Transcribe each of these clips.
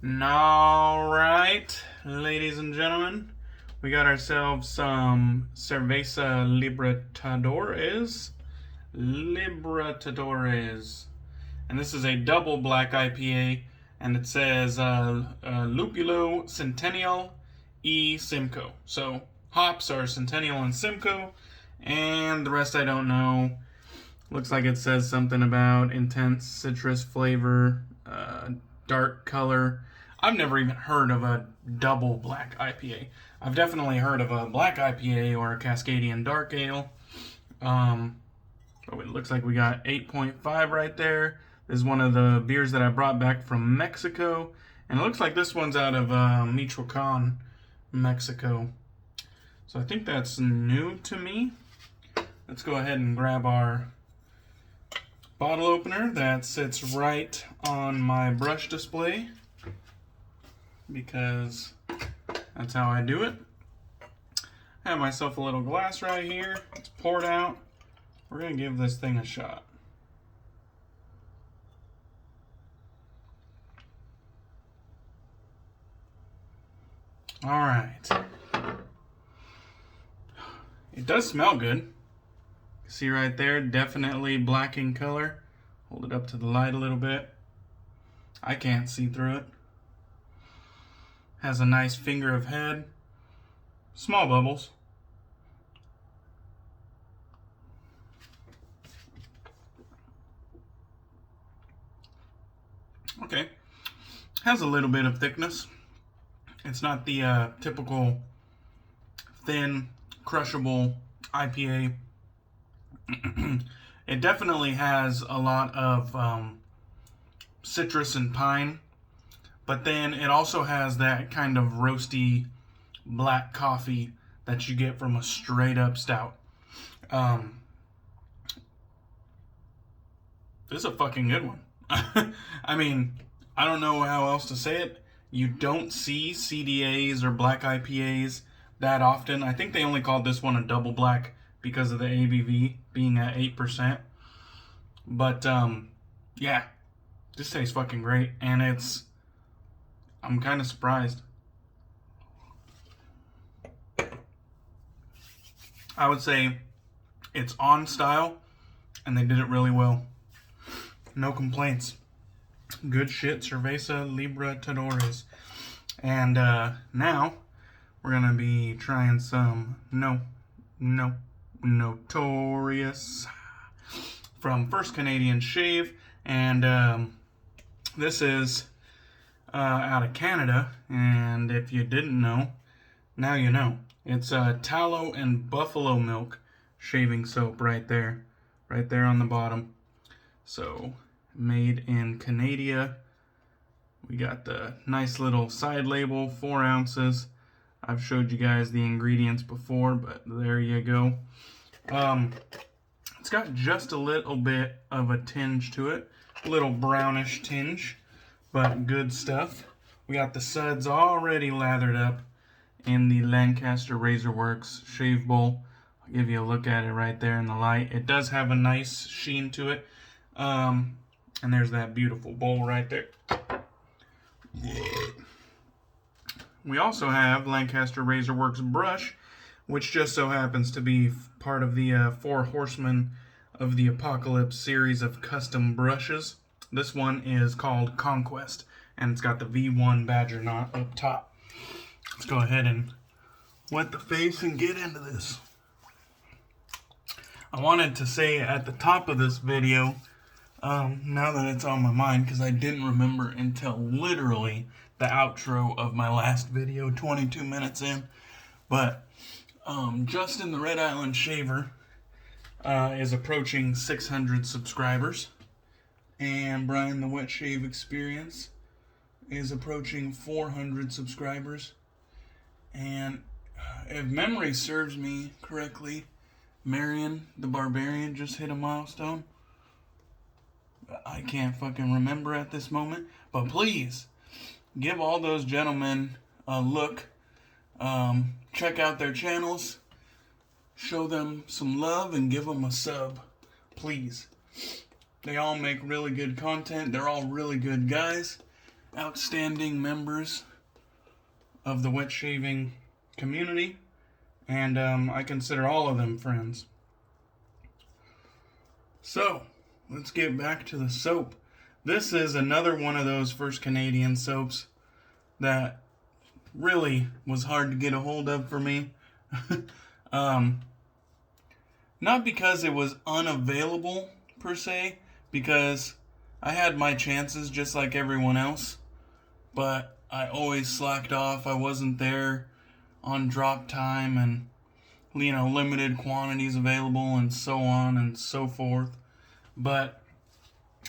All right, ladies and gentlemen, we got ourselves some Cerveza Libertadores. And this is a double black IPA, and it says Lupulo Centennial E Simcoe. So hops are Centennial and Simcoe, and the rest I don't know. Looks like it says something about intense citrus flavor, dark color. I've never even heard of a double black IPA. I've definitely heard of a black IPA or a Cascadian Dark Ale. Oh, it looks like we got 8.5 right there. This is one of the beers that I brought back from Mexico. And it looks like this one's out of Michoacan, Mexico. So I think that's new to me. Let's go ahead and grab our bottle opener that sits right on my brush display, because that's how I do it. I have myself a little glass right here. It's poured out. We're going to give this thing a shot. All right. It does smell good. See right there, definitely black in color. Hold it up to the light a little bit. I can't see through it. Has a nice finger of head. Small bubbles. Okay. Has a little bit of thickness. It's not the typical thin, crushable IPA. It definitely has a lot of citrus and pine, but then it also has that kind of roasty black coffee that you get from a straight up stout. This is a fucking good one. I mean, I don't know how else to say it. You don't see CDAs or black IPAs that often. I think they only called this one a double black because of the ABV being at 8%. But, yeah, this tastes fucking great. And I'm kind of surprised. I would say it's on style, and they did it really well. No complaints. Good shit, Cerveza Libertadores. And now we're going to be trying some Notorious from First Canadian Shave. And this is out of Canada. And if you didn't know, now you know. It's tallow and buffalo milk shaving soap right there on the bottom. So, made in Canada. We got the nice little side label, 4 ounces. I've showed you guys the ingredients before, but there you go. It's got just a little bit of a tinge to it, a little brownish tinge, but good stuff. We got the suds already lathered up in the Lancaster Razorworks shave bowl. I'll give you a look at it right there in the light. It does have a nice sheen to it. And there's that beautiful bowl right there. We also have Lancaster Razorworks brush, which just so happens to be part of the 4 Horsemen of the Apocalypse series of custom brushes. This one is called Conquest, and it's got the V1 Badger knot up top. Let's go ahead and wet the face and get into this. I wanted to say at the top of this video, now that it's on my mind, because I didn't remember until literally the outro of my last video, 22 minutes in, but Justin the Red Island Shaver is approaching 600 subscribers, and Brian the Wet Shave Experience is approaching 400 subscribers, and if memory serves me correctly, Marion The Barbarian just hit a milestone. I can't fucking remember at this moment, but please give all those gentlemen a look. Check out their channels, show them some love, and give them a sub, please. They all make really good content. They're all really good guys, outstanding members of the wet shaving community, and I consider all of them friends. So, let's get back to the soap. This is another one of those first Canadian soaps that really was hard to get a hold of for me. Not because it was unavailable per se, because I had my chances just like everyone else, but I always slacked off. I wasn't there on drop time and, limited quantities available and so on and so forth. But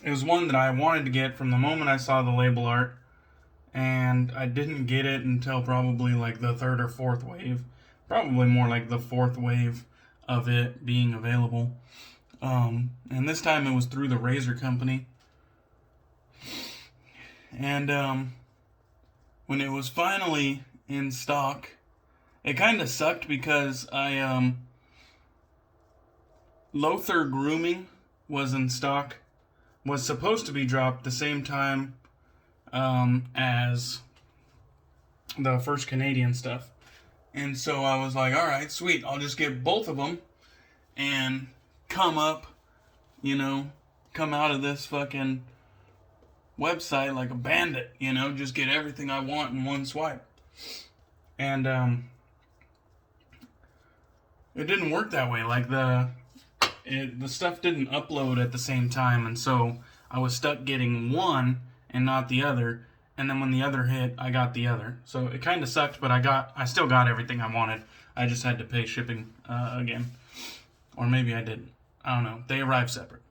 it was one that I wanted to get from the moment I saw the label art, and I didn't get it until probably like the third or fourth wave. Probably more like the fourth wave of it being available. And this time it was through the Razor Company. And when it was finally in stock, it kind of sucked because Lothar Grooming was in stock, was supposed to be dropped the same time as the first Canadian stuff. And so I was like, alright, sweet, I'll just get both of them and come up, come out of this fucking website like a bandit, just get everything I want in one swipe. And it didn't work that way. Like the stuff didn't upload at the same time, and so I was stuck getting one and not the other. And then when the other hit, I got the other. So it kind of sucked, but I still got everything I wanted. I just had to pay shipping again. Or maybe I didn't. I don't know. They arrived separate.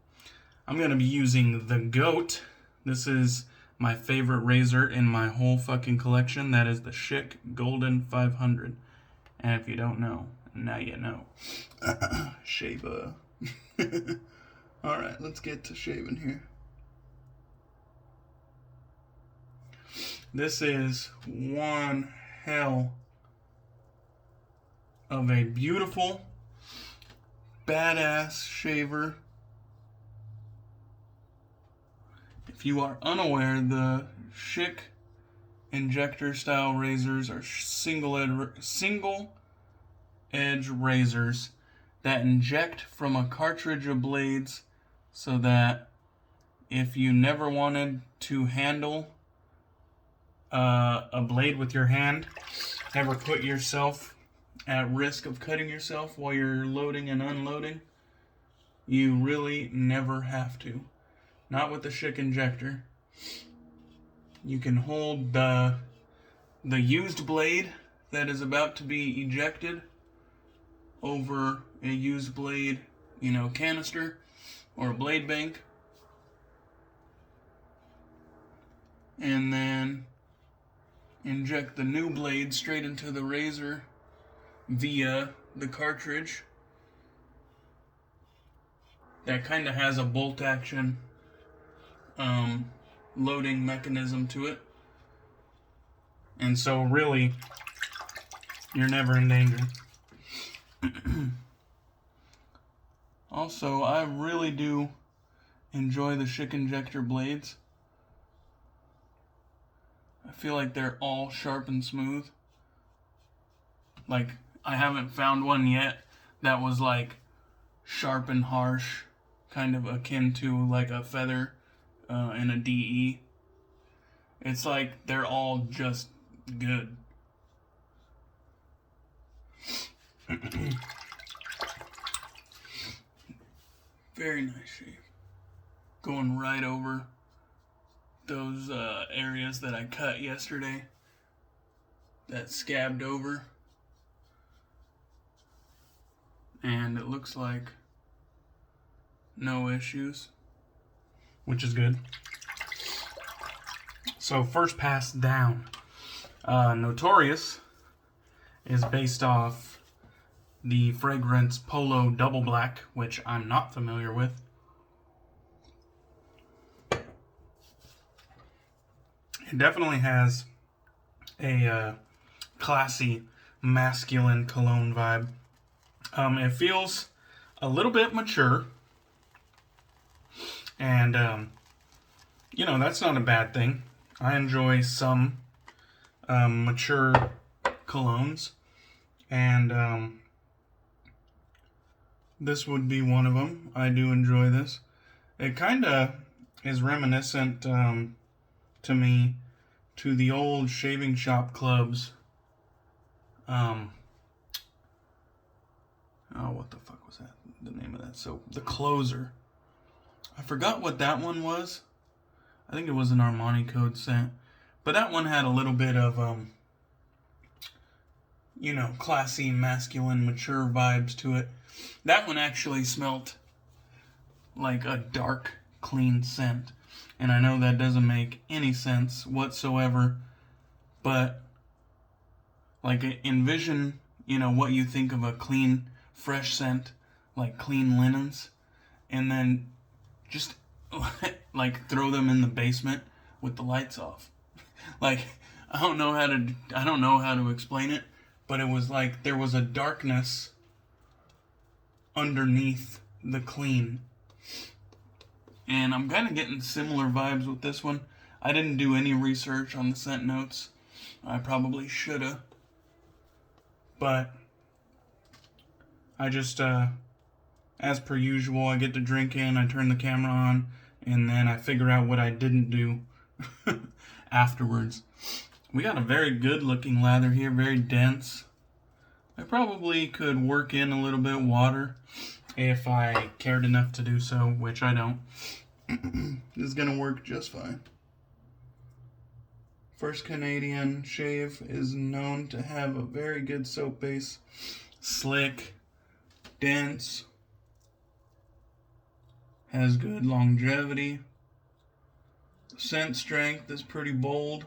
I'm going to be using the GOAT. This is my favorite razor in my whole fucking collection. That is the Schick Golden 500. And if you don't know, now you know. Shaver. Alright, let's get to shaving here. This is one hell of a beautiful, badass shaver. If you are unaware, the Schick Injector style razors are single edge razors that inject from a cartridge of blades, so that if you never wanted to handle a blade with your hand, never put yourself at risk of cutting yourself while you're loading and unloading, you really never have to. Not with the Schick Injector. You can hold the used blade that is about to be ejected over a used blade, canister or a blade bank, and then inject the new blade straight into the razor via the cartridge that kind of has a bolt action loading mechanism to it. And so really, you're never in danger. Also, I really do enjoy the Schick Injector blades. I feel like they're all sharp and smooth. Like, I haven't found one yet that was like sharp and harsh, kind of akin to like a feather in a DE. It's like they're all just good. Very nice shave. Going right over those areas that I cut yesterday, that scabbed over, and it looks like no issues, which is good. So first pass down, Notorious is based off the fragrance Polo Double Black, which I'm not familiar with. It definitely has a classy, masculine cologne vibe. It feels a little bit mature, and that's not a bad thing. I enjoy some mature colognes, and this would be one of them. I do enjoy this. It kind of is reminiscent to me to the old shaving shop clubs. Oh, what the fuck was that? The name of that soap? The Closer. I forgot what that one was. I think it was an Armani Code scent. But that one had a little bit of, classy, masculine, mature vibes to it. That one actually smelt like a dark, clean scent. And I know that doesn't make any sense whatsoever. But, like, envision, what you think of a clean, fresh scent, like clean linens. And then just like throw them in the basement with the lights off. Like, I don't know how to explain it, but it was like there was a darkness underneath the clean. And I'm kind of getting similar vibes with this one. I didn't do any research on the scent notes. I probably shoulda. But I just as per usual, I get to drink in, I turn the camera on, and then I figure out what I didn't do afterwards. We got a very good looking lather here, very dense. I probably could work in a little bit of water if I cared enough to do so, which I don't. This is going to work just fine. First Canadian shave is known to have a very good soap base. Slick, dense, has good longevity. The scent strength is pretty bold.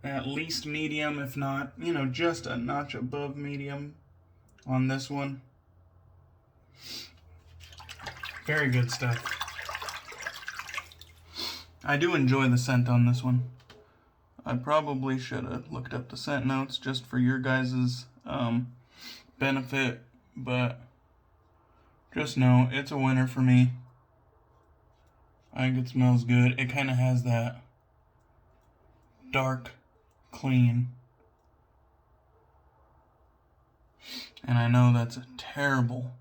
At least medium, if not, just a notch above medium on this one. Very good stuff. I do enjoy the scent on this one. I probably should have looked up the scent notes just for your guys' benefit, but just know it's a winner for me. I think it smells good. It kind of has that dark, clean. And I know that's a terrible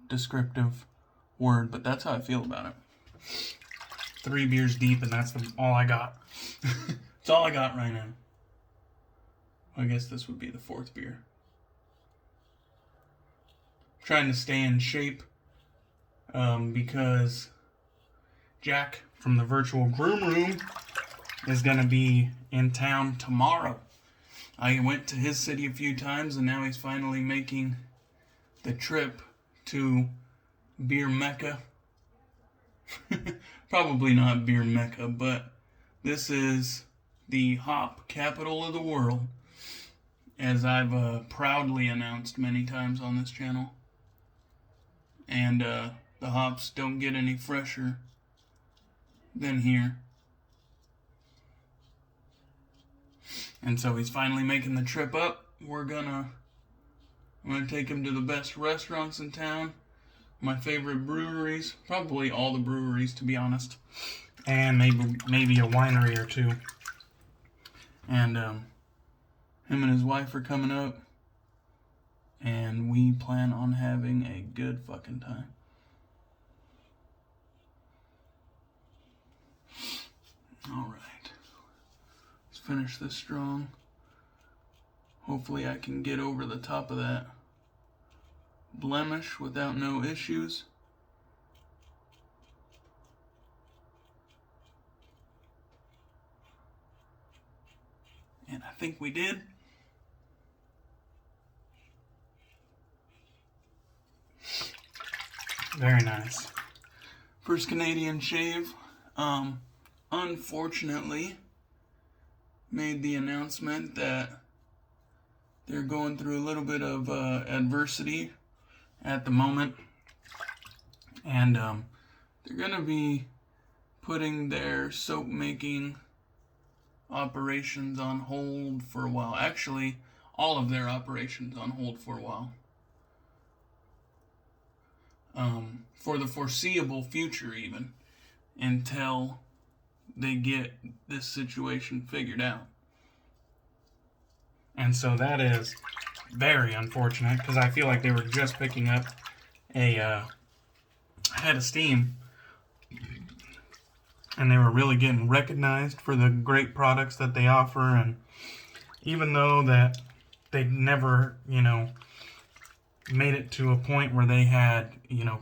descriptive word, but that's how I feel about it. 3 beers deep, and that's all I got. That's all I got right now. I guess this would be the 4th beer. I'm trying to stay in shape because Jack from the Virtual Groomroom is going to be in town tomorrow. I went to his city a few times, and now he's finally making the trip to Beer Mecca. Probably not Beer Mecca, but this is the hop capital of the world, as I've proudly announced many times on this channel. And the hops don't get any fresher than here. And so he's finally making the trip up. I'm gonna take him to the best restaurants in town, my favorite breweries, probably all the breweries, to be honest, and maybe a winery or two. And him and his wife are coming up, and we plan on having a good fucking time. Alright, let's finish this strong. Hopefully I can get over the top of that blemish without no issues. And I think we did. Very nice. First Canadian shave. Unfortunately, made the announcement that they're going through a little bit of adversity at the moment. And they're going to be putting their soap making operations on hold for a while. Actually, all of their operations on hold for a while. for the foreseeable future, even until they get this situation figured out. And so that is very unfortunate, because I feel like they were just picking up a head of steam, and they were really getting recognized for the great products that they offer. And even though that they never, made it to a point where they had,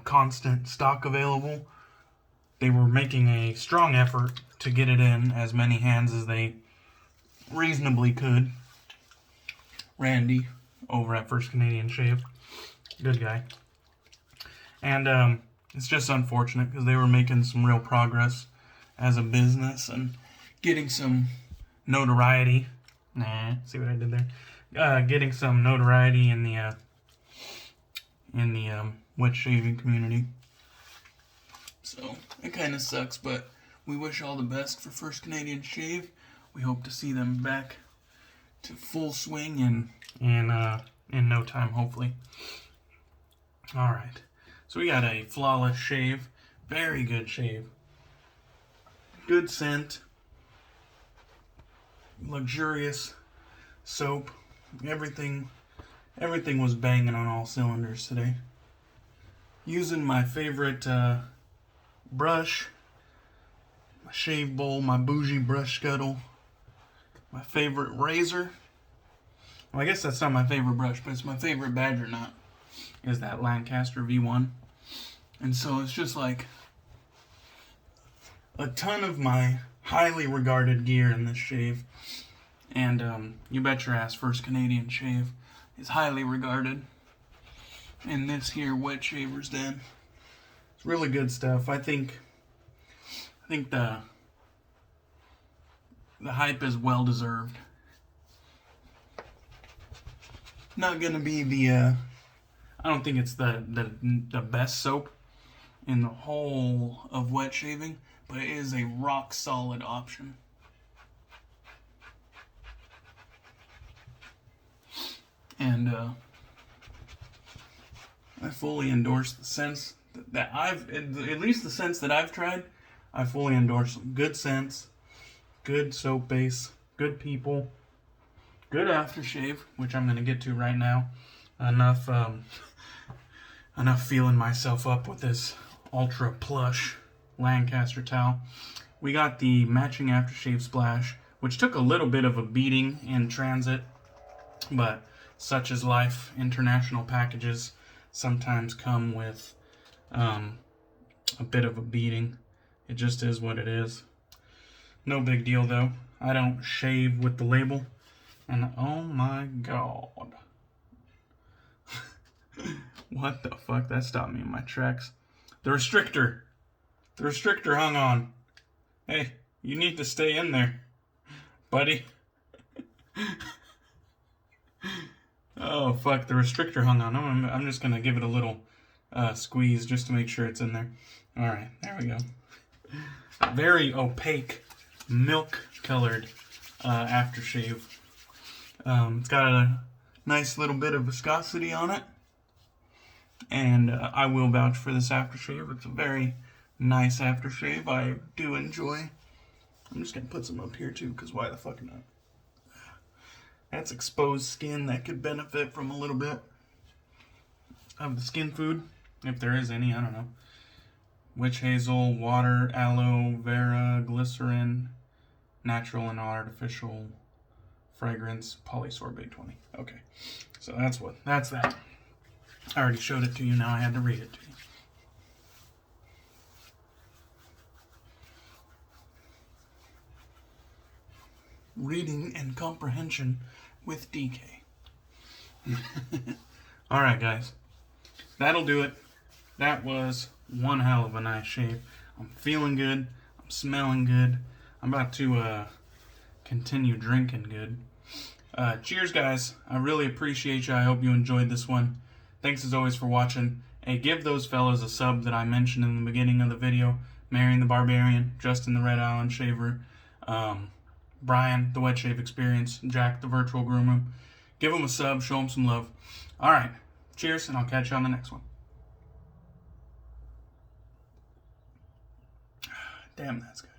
constant stock available, they were making a strong effort to get it in as many hands as they reasonably could. Randy over at First Canadian Shave, good guy. And it's just unfortunate, because they were making some real progress as a business and getting some notoriety. See what I did there? Getting some notoriety in the wet shaving community. So it kind of sucks, but we wish all the best for First Canadian Shave. We hope to see them back to full swing in no time, hopefully. All right, so we got a flawless shave, very good shave, good scent, luxurious soap. Everything was banging on all cylinders today. Using my favorite brush, my shave bowl, my bougie brush Scuttle, my favorite razor. Well, I guess that's not my favorite brush, but it's my favorite badger knot, is that Lancaster V1. And so it's just like a ton of my highly regarded gear in this shave. And you bet your ass First Canadian Shave is highly regarded in this here wet shaver's den. It's really good stuff. I think the hype is well deserved. Not gonna be the I don't think it's the best soap in the whole of wet shaving, but it is a rock solid option. And I fully endorse the scents that at least the scents that I've tried, I fully endorse them. Good scents, good soap base, good people, good aftershave, which I'm going to get to right now. Enough feeling myself up with this ultra plush Lancaster towel. We got the matching aftershave splash, which took a little bit of a beating in transit, but such is life. International packages sometimes come with a bit of a beating. It just is what it is. No big deal though. I don't shave with the label. And oh my god. What the fuck? That stopped me in my tracks. The restrictor hung on. Hey, you need to stay in there, buddy. Oh fuck, the restrictor hung on. I'm just gonna give it a little squeeze just to make sure it's in there. Alright, there we go. Very opaque, milk colored aftershave. It's got a nice little bit of viscosity on it. And I will vouch for this aftershave. It's a very nice aftershave. I do enjoy. I'm just gonna put some up here too, because why the fuck not? That's exposed skin that could benefit from a little bit of the skin food, if there is any, I don't know. Witch hazel, water, aloe vera, glycerin, natural and artificial fragrance, polysorbate 20. Okay, so that's that. I already showed it to you, now I had to read it to you. Reading and comprehension with DK. Alright guys, that'll do it. That was one hell of a nice shave. I'm feeling good, I'm smelling good, I'm about to continue drinking good. Cheers guys, I really appreciate you. I hope you enjoyed this one. Thanks as always for watching. Hey, give those fellas a sub that I mentioned in the beginning of the video. Marion the Barbarian, Justin the Red Island Shaver, Brian, the Wet Shave Experience, Jack, the Virtual Groomroom. Give them a sub, show them some love. Alright, cheers, and I'll catch you on the next one. Damn, that's good.